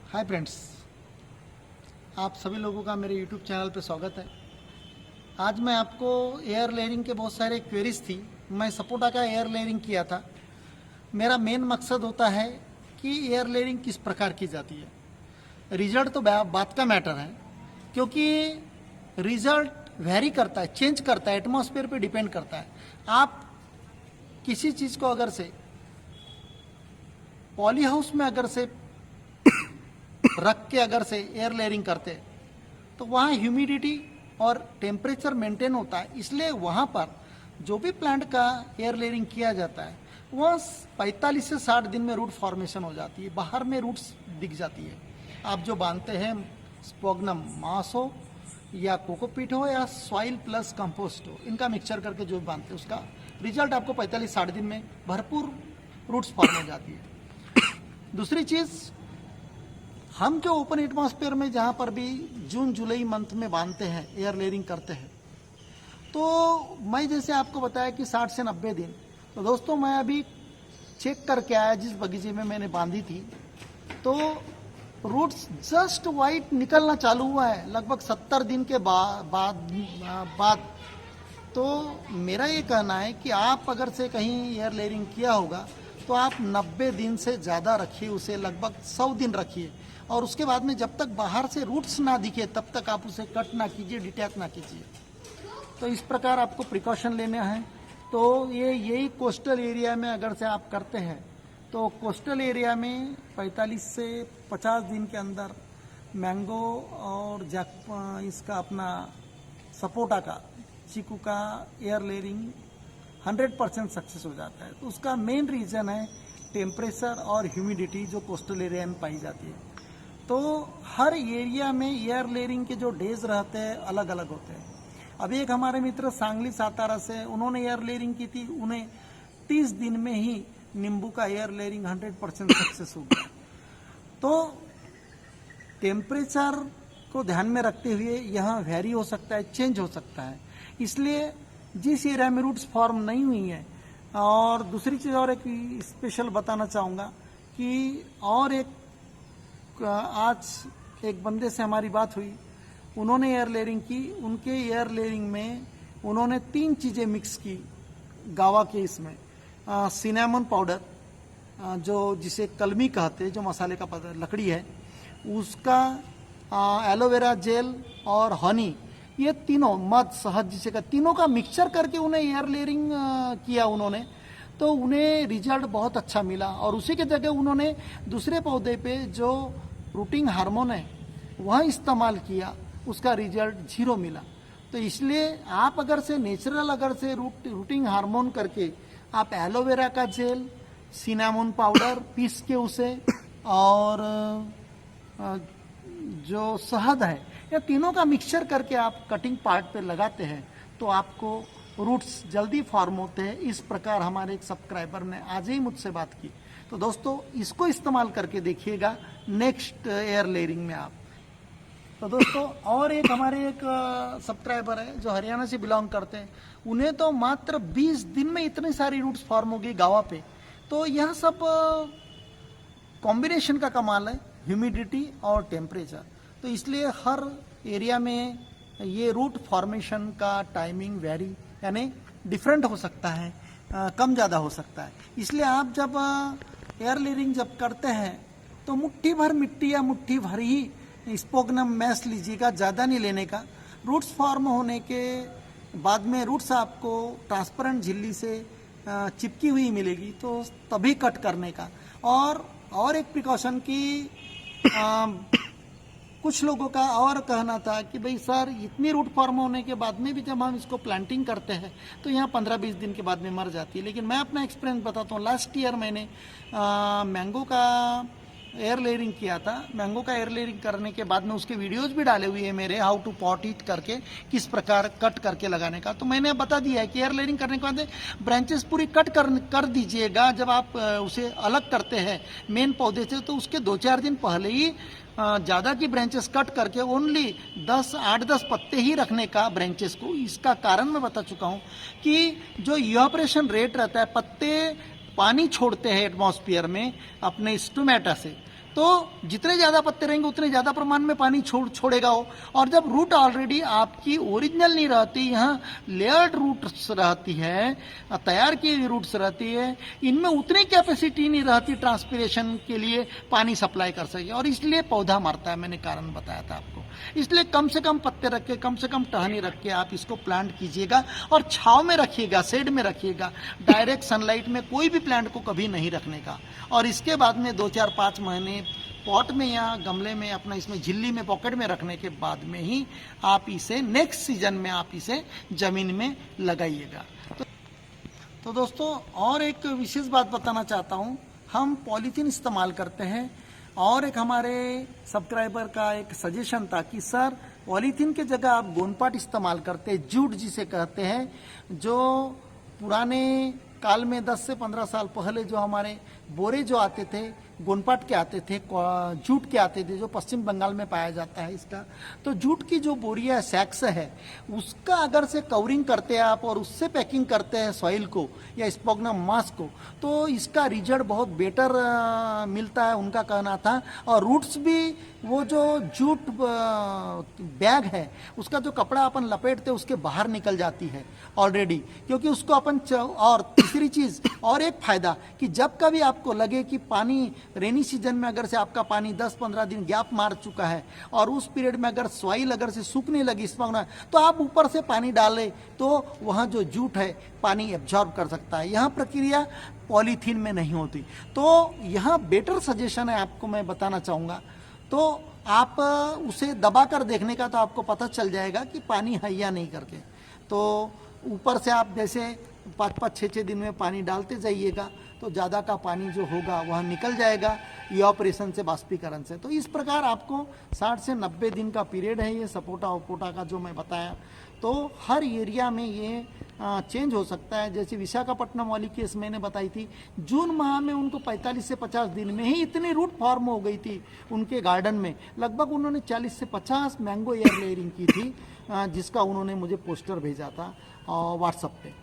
Hi friends, आप सभी लोगों का मेरे यूट्यूब चैनल पे स्वागत है। आज मैं आपको एयर लेयरिंग के बहुत सारे क्वेरीज थी। मैं सपोटा का एयर लेयरिंग किया था। मेरा मेन मकसद होता है कि एयर लेयरिंग किस प्रकार की जाती है। रिजल्ट तो बात का मैटर है, क्योंकि रिजल्ट वेरी करता है, चेंज करता है, एटमॉस्फेयर पे डिपेंड करता है। आप किसी चीज़ को अगर से पॉली हाउस में अगर से रख के अगर से एयर लेयरिंग करते हैं तो वहाँ ह्यूमिडिटी और टेम्परेचर मेंटेन होता है, इसलिए वहाँ पर जो भी प्लांट का एयर लेयरिंग किया जाता है वह 45 से 60 दिन में रूट फॉर्मेशन हो जाती है, बाहर में रूट्स दिख जाती है। आप जो बांधते हैं स्पोगनम मास हो या कोकोपीट हो या सॉइल प्लस कंपोस्ट हो, इनका मिक्सचर करके जो बांधते हैं उसका रिजल्ट आपको 45-60 दिन में भरपूर रूट्स फॉर्म हो जाती है। दूसरी चीज़, हम जो ओपन एटमॉस्फेयर में जहाँ पर भी जून जुलाई मंथ में बांधते हैं, एयर लेयरिंग करते हैं, तो मैं जैसे आपको बताया कि 60 से 90 दिन। तो दोस्तों, मैं अभी चेक करके आया जिस बगीचे में मैंने बांधी थी, तो रूट्स जस्ट वाइट निकलना चालू हुआ है लगभग 70 दिन के बाद। तो मेरा ये कहना है कि आप अगर से कहीं एयर लेयरिंग किया होगा तो आप 90 दिन से ज़्यादा रखिए, उसे लगभग 100 दिन रखिए, और उसके बाद में जब तक बाहर से रूट्स ना दिखे तब तक आप उसे कट ना कीजिए, डिटैच ना कीजिए। तो इस प्रकार आपको प्रिकॉशन लेना है। तो यही कोस्टल एरिया में अगर से आप करते हैं तो कोस्टल एरिया में 45 से 50 दिन के अंदर मैंगो और इसका अपना सपोटा का, चीकू का एयर लेयरिंग 100% सक्सेस हो जाता है। तो उसका मेन रीज़न है टेम्परेचर और ह्यूमिडिटी जो कोस्टल एरिया में पाई जाती है। तो हर एरिया में एयर लेयरिंग के जो डेज रहते हैं अलग अलग होते हैं। अभी एक हमारे मित्र सांगली सातारा से, उन्होंने एयर लेयरिंग की थी, उन्हें 30 दिन में ही नींबू का एयर लेयरिंग 100% सक्सेस हो गया। तो टेम्परेचर को ध्यान में रखते हुए यहाँ वेरी हो सकता है, चेंज हो सकता है, इसलिए जिस एरिया में रूट्स फॉर्म नहीं हुई है। और दूसरी चीज़ और एक स्पेशल बताना चाहूँगा कि और एक आज एक बंदे से हमारी बात हुई, उन्होंने एयर लेयरिंग की। उनके एयर लेयरिंग में उन्होंने 3 चीज़ें मिक्स की गावा के इसमें। सिनेमन पाउडर, जो जिसे कलमी कहते हैं, जो मसाले का लकड़ी है उसका, एलोवेरा जेल और हनी, ये तीनों, मध शहद जिसे का, तीनों का मिक्सचर करके उन्हें एयर लेयरिंग किया उन्होंने। तो उन्हें रिजल्ट बहुत अच्छा मिला, और उसी के जगह उन्होंने दूसरे पौधे पे जो रूटिंग हार्मोन है वह इस्तेमाल किया, उसका रिजल्ट 0 मिला। तो इसलिए आप अगर से नेचुरल अगर से रूटिंग हार्मोन करके आप एलोवेरा का जेल, सिनेमन पाउडर पीस के उसे, और जो शहद है, या तीनों का मिक्सचर करके आप कटिंग पार्ट पे लगाते हैं तो आपको रूट्स जल्दी फॉर्म होते हैं। इस प्रकार हमारे एक सब्सक्राइबर ने आज ही मुझसे बात की। तो दोस्तों, इसको इस्तेमाल करके देखिएगा नेक्स्ट एयर लेयरिंग में आप। तो दोस्तों, और एक हमारे एक सब्सक्राइबर है जो हरियाणा से बिलोंग करते हैं, उन्हें तो मात्र 20 दिन में इतनी सारी रूट्स फॉर्म हो गई गावा पे। तो यह सब कॉम्बिनेशन का कमाल है, ह्यूमिडिटी और टेम्परेचर। तो इसलिए हर एरिया में ये रूट फॉर्मेशन का टाइमिंग वेरी, यानी डिफरेंट हो सकता है, कम ज़्यादा हो सकता है। इसलिए आप जब एयर लेयरिंग जब करते हैं तो मुट्ठी भर मिट्टी या मुट्ठी भर ही स्पोगनम मैस लीजिएगा, ज़्यादा नहीं लेने का। रूट्स फॉर्म होने के बाद में रूट्स आपको ट्रांसपेरेंट झिल्ली से चिपकी हुई मिलेगी, तो तभी कट करने का। और एक प्रिकॉशन की कुछ लोगों का और कहना था कि भाई सर, इतनी रूट फॉर्म होने के बाद में भी जब हम इसको प्लांटिंग करते हैं तो यहाँ 15-20 दिन के बाद में मर जाती है। लेकिन मैं अपना एक्सपीरियंस बताता हूँ। लास्ट ईयर मैंने मैंगो का एयर लेयरिंग किया था। मैंगो का एयर लेयरिंग करने के बाद में उसके वीडियोज भी डाले हुए हैं मेरे, हाउ टू पॉट इट करके, किस प्रकार कट करके लगाने का। तो मैंने बता दिया है कि एयर लेयरिंग करने के बाद ब्रांचेस पूरी कट कर दीजिएगा। जब आप उसे अलग करते हैं मेन पौधे से, तो उसके 2-4 दिन पहले ही ज़्यादा की ब्रांचेस कट करके ओनली 8-10 पत्ते ही रखने का ब्रांचेस को। इसका कारण मैं बता चुका हूँ कि जो इवापोरेशन रेट रहता है, पत्ते पानी छोड़ते हैं एटमॉस्फेयर में अपने स्टोमेटा से, तो जितने ज़्यादा पत्ते रहेंगे उतने ज़्यादा प्रमाण में पानी छोड़ेगा वो। और जब रूट ऑलरेडी आपकी ओरिजिनल नहीं रहती, यहाँ लेयर्ड रूट्स रहती है, तैयार की हुई रूट्स रहती है, इनमें उतनी कैपेसिटी नहीं रहती ट्रांसपिरेशन के लिए पानी सप्लाई कर सके, और इसलिए पौधा मरता है। मैंने कारण बताया था आपको। इसलिए कम से कम पत्ते रख के, कम से कम टहनी रख के आप इसको प्लांट कीजिएगा, और छांव में रखिएगा, शेड में रखिएगा। डायरेक्ट सनलाइट में कोई भी प्लांट को कभी नहीं रखने का। और इसके बाद में 2-4-5 महीने पॉट में या गमले में, अपना इसमें झिल्ली में, पॉकेट में रखने के बाद में ही आप इसे नेक्स्ट सीजन में आप इसे जमीन में लगाइएगा। तो दोस्तों, और एक विशेष बात बताना चाहता हूँ, हम पॉलीथीन इस्तेमाल करते हैं, और एक हमारे सब्सक्राइबर का एक सजेशन था कि सर पॉलीथीन के जगह आप गोनपाट इस्तेमाल करते हैं, जूट जिसे कहते हैं, जो पुराने काल में 10 से 15 साल पहले जो हमारे बोरे जो आते थे, गोनपाट के आते थे, जूट के आते थे, जो पश्चिम बंगाल में पाया जाता है इसका। तो जूट की जो बोरिया सैक्स है, उसका अगर से कवरिंग करते हैं आप और उससे पैकिंग करते हैं सॉइल को या स्पोगनम मास को, तो इसका रिजल्ट बहुत बेटर मिलता है, उनका कहना था। और रूट्स भी, वो जो जूट बैग है उसका जो कपड़ा अपन लपेटते उसके बाहर निकल जाती है ऑलरेडी, क्योंकि उसको अपन और तीसरी चीज़, और एक फायदा कि जब कभी आपको लगे कि पानी रेनी सीजन में अगर से आपका पानी 10-15 दिन गैप मार चुका है और उस पीरियड में अगर सॉइल अगर से सूखने लगी स्पॉगना, तो आप ऊपर से पानी डालें तो वहाँ जो जूट है पानी एब्जॉर्ब कर सकता है। यहाँ प्रक्रिया पॉलीथीन में नहीं होती। तो यहाँ बेटर सजेशन है आपको, मैं बताना चाहूँगा। तो आप उसे दबा कर देखने का, तो आपको पता चल जाएगा कि पानी है या नहीं करके। तो ऊपर से आप जैसे 5-5, 6-6 दिन में पानी डालते जाइएगा, तो ज़्यादा का पानी जो होगा वह निकल जाएगा इवापोरेशन से, बाष्पीकरण से। तो इस प्रकार आपको 60 से 90 दिन का पीरियड है ये सपोटा वपोटा का जो मैं बताया। तो हर एरिया में ये चेंज हो सकता है। जैसे विशाखापट्टनम वाली केस मैंने बताई थी, जून माह में उनको 45 से 50 दिन में ही इतनी रूट फॉर्म हो गई थी उनके गार्डन में। लगभग उन्होंने 40 से 50 मैंगो एयर लेयरिंग की थी, जिसका उन्होंने मुझे पोस्टर भेजा था व्हाट्सएप पे।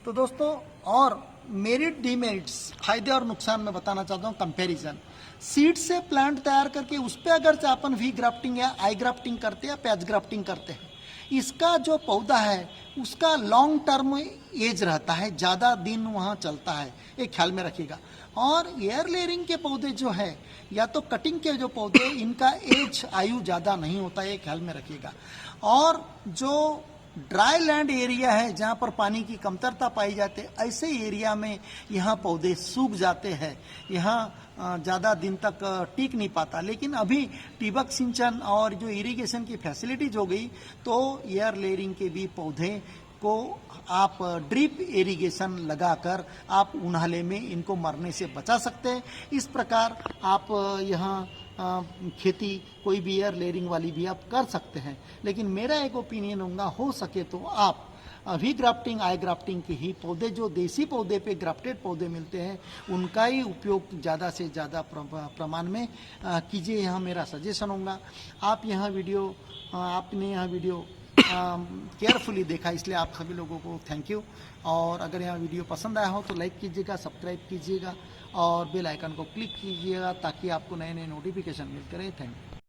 तो दोस्तों, और मेरिट डिमेरिट्स, फायदे और नुकसान मैं बताना चाहता हूँ। कंपैरिजन, सीड से प्लांट तैयार करके उस पर अगर से अपन वी ग्राफ्टिंग या आई ग्राफ्टिंग करते हैं या पैच ग्राफ्टिंग करते हैं, इसका जो पौधा है उसका लॉन्ग टर्म एज रहता है, ज़्यादा दिन वहाँ चलता है, एक ख्याल में रखिएगा। और एयर लेयरिंग के पौधे जो है, या तो कटिंग के जो पौधे, इनका एज आयु ज़्यादा नहीं होता है, एक ख्याल में रखिएगा। और जो ड्राई लैंड एरिया है जहाँ पर पानी की कमतरता पाई जाती है, ऐसे एरिया में यहाँ पौधे सूख जाते हैं, यहाँ ज़्यादा दिन तक टिक नहीं पाता। लेकिन अभी टिबक सिंचन और जो इरिगेशन की फैसिलिटीज हो गई, तो एयर लेयरिंग के भी पौधे को आप ड्रिप इरिगेशन लगाकर आप उन्हाले में इनको मरने से बचा सकते हैं। इस प्रकार आप यहाँ खेती कोई भी एयर लेयरिंग वाली भी आप कर सकते हैं। लेकिन मेरा एक ओपिनियन होगा, हो सके तो आप वी ग्राफ्टिंग, आई ग्राफ्टिंग के ही पौधे, जो देसी पौधे पे ग्राफ्टेड पौधे मिलते हैं, उनका ही उपयोग ज़्यादा से ज़्यादा प्रमाण में कीजिए। यहाँ मेरा सजेशन होगा। आपने यहाँ वीडियो केयरफुली देखा, इसलिए आप सभी लोगों को थैंक यू। और अगर यहाँ वीडियो पसंद आया हो तो लाइक कीजिएगा, सब्सक्राइब कीजिएगा और बेल आइकन को क्लिक कीजिएगा, ताकि आपको नए नए नोटिफिकेशन मिलते रहे। Thank you.